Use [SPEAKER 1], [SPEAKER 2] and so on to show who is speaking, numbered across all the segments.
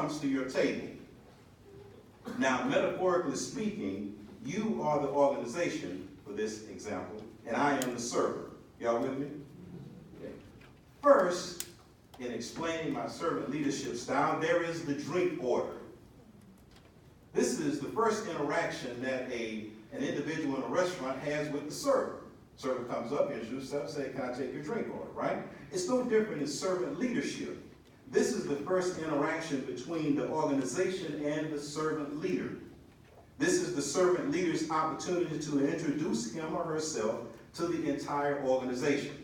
[SPEAKER 1] comes to your table. Now, metaphorically speaking, you are the organization for this example, and I am the server. Y'all with me? Okay. First, in explaining my servant leadership style, there is the drink order. This is the first interaction that an individual in a restaurant has with the server. Server comes up, introduces himself, say, "Can I take your drink order?" Right? It's no different in servant leadership. This is the first interaction between the organization and the servant leader. This is the servant leader's opportunity to introduce him or herself to the entire organization.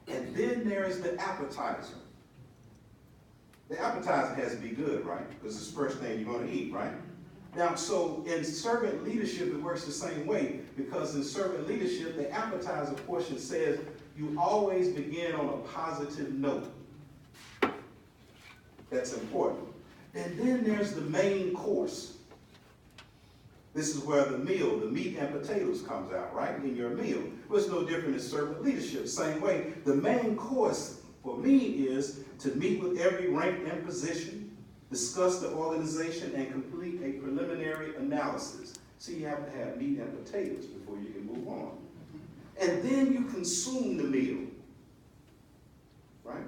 [SPEAKER 1] And then there is the appetizer. The appetizer has to be good, right? Because it's the first thing you're going to eat, right? Now, so in servant leadership, it works the same way, because in servant leadership, the appetizer portion says you always begin on a positive note. That's important. And then there's the main course. This is where the meal, the meat and potatoes comes out, right, in your meal. Well, it's no different in servant leadership. Same way, the main course for me is to meet with every rank and position, discuss the organization, and complete a preliminary analysis. So you have to have meat and potatoes before you can move on. And then you consume the meal, right?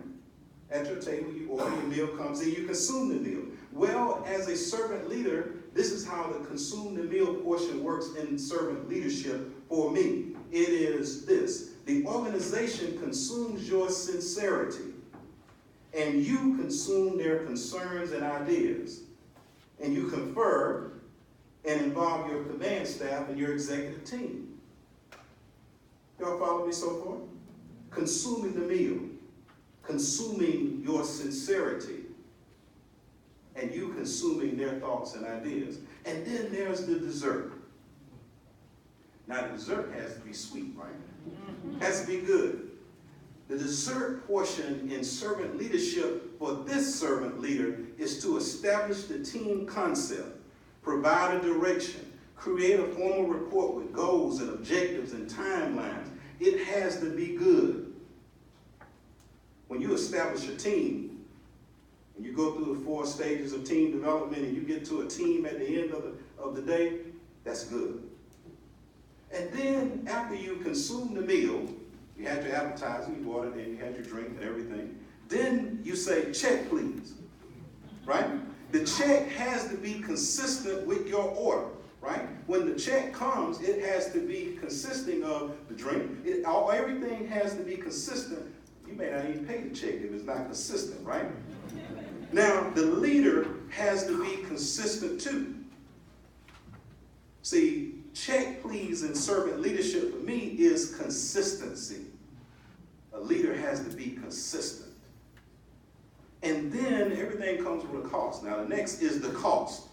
[SPEAKER 1] At your table, you order, your meal comes in, you consume the meal. Well, as a servant leader, this is how the consume the meal portion works in servant leadership for me. It is this: the organization consumes your sincerity, and you consume their concerns and ideas, and you confer and involve your command staff and your executive team. Y'all follow me so far? Consuming the meal, consuming your sincerity, and you consuming their thoughts and ideas. And then there's the dessert. Now, the dessert has to be sweet, right? Has to be good. The dessert portion in servant leadership for this servant leader is to establish the team concept, provide a direction, create a formal report with goals and objectives and timelines. It has to be good. When you establish a team, and you go through the 4 stages of team development, and you get to a team at the end of the day, that's good. And then after you consume the meal, you had your appetizer, you ordered it, you had your drink and everything, then you say, "Check, please," right? The check has to be consistent with your order, right? When the check comes, it has to be consisting of the drink. Everything has to be consistent. You may not even pay the check if it's not consistent, right? Now, the leader has to be consistent too. See, check, please, in servant leadership for me is consistency. A leader has to be consistent. And then everything comes with a cost. Now, the next is the cost.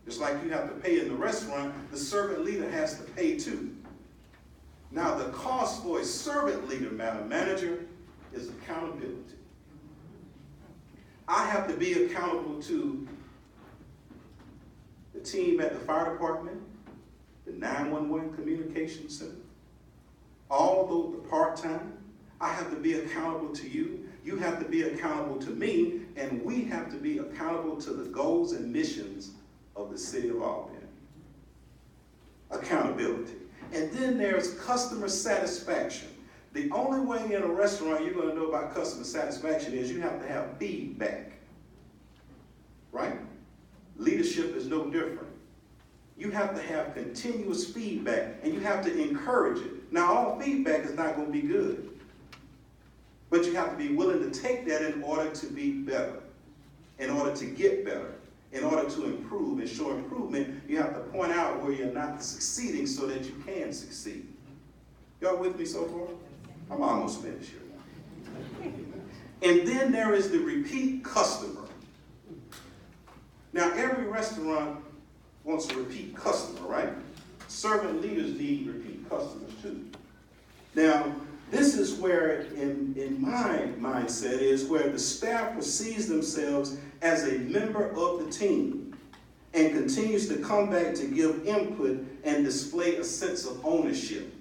[SPEAKER 1] Just like you have to pay in the restaurant, the servant leader has to pay too. Now, the cost for a servant leader, Madam Manager, is accountability. I have to be accountable to the team at the fire department, the 911 communication center, all the part-time. I have to be accountable to you. You have to be accountable to me, and we have to be accountable to the goals and missions of the city of Albany. Accountability. And then there's customer satisfaction. The only way in a restaurant you're going to know about customer satisfaction is you have to have feedback, right? Leadership is no different. You have to have continuous feedback, and you have to encourage it. Now, all feedback is not going to be good, but you have to be willing to take that in order to be better, in order to get better, in order to improve and show improvement. You have to point out where you're not succeeding so that you can succeed. Y'all with me so far? I'm almost finished here. And then there is the repeat customer. Now, every restaurant wants a repeat customer, right? Servant leaders need repeat customers too. Now, this is where, in my mindset, is where the staff perceives themselves as a member of the team and continues to come back to give input and display a sense of ownership.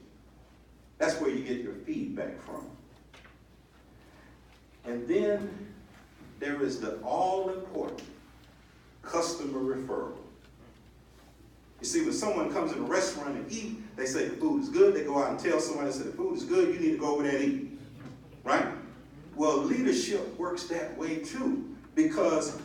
[SPEAKER 1] That's where you get your feedback from. And then there is the all-important customer referral. You see, when someone comes in a restaurant and eat, they say the food is good. They go out and tell somebody, they say the food is good, you need to go over there and eat. Right? Well, leadership works that way too, because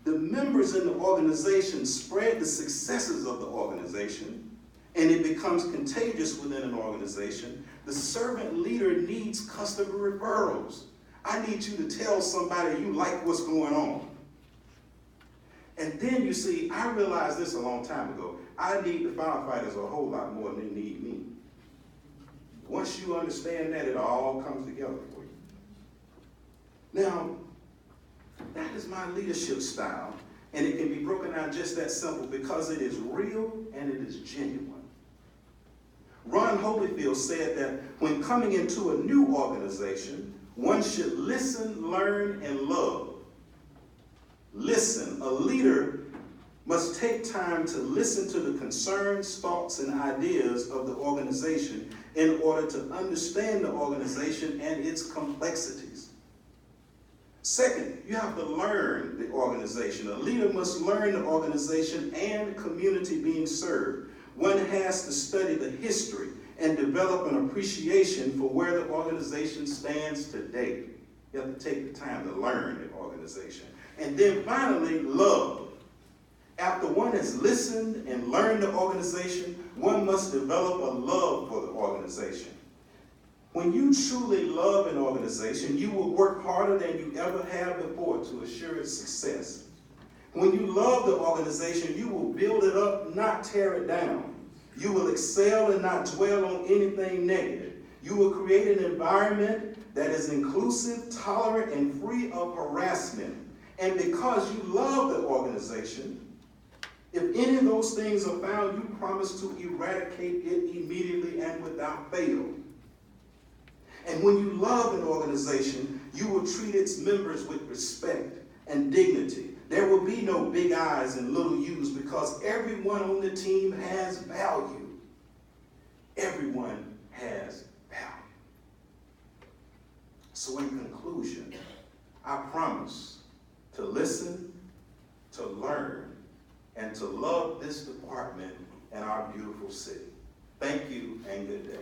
[SPEAKER 1] the members in the organization spread the successes of the organization, and it becomes contagious within an organization. The servant leader needs customer referrals. I need you to tell somebody you like what's going on. And then you see, I realized this a long time ago. I need the firefighters a whole lot more than they need me. Once you understand that, it all comes together for you. Now, that is my leadership style, and it can be broken down just that simple because it is real and it is genuine. Ron Holyfield said that when coming into a new organization, one should listen, learn, and love. Listen. A leader must take time to listen to the concerns, thoughts, and ideas of the organization in order to understand the organization and its complexities. Second, you have to learn the organization. A leader must learn the organization and the community being served. One has to study the history and develop an appreciation for where the organization stands today. You have to take the time to learn the organization. And then finally, love. After one has listened and learned the organization, one must develop a love for the organization. When you truly love an organization, you will work harder than you ever have before to assure its success. When you love the organization, you will build it up, not tear it down. You will excel and not dwell on anything negative. You will create an environment that is inclusive, tolerant, and free of harassment. And because you love the organization, if any of those things are found, you promise to eradicate it immediately and without fail. And when you love an organization, you will treat its members with respect and dignity. There will be no big I's and little U's because everyone on the team has value. Everyone has value. So in conclusion, I promise to listen, to learn, and to love this department and our beautiful city. Thank you and good day.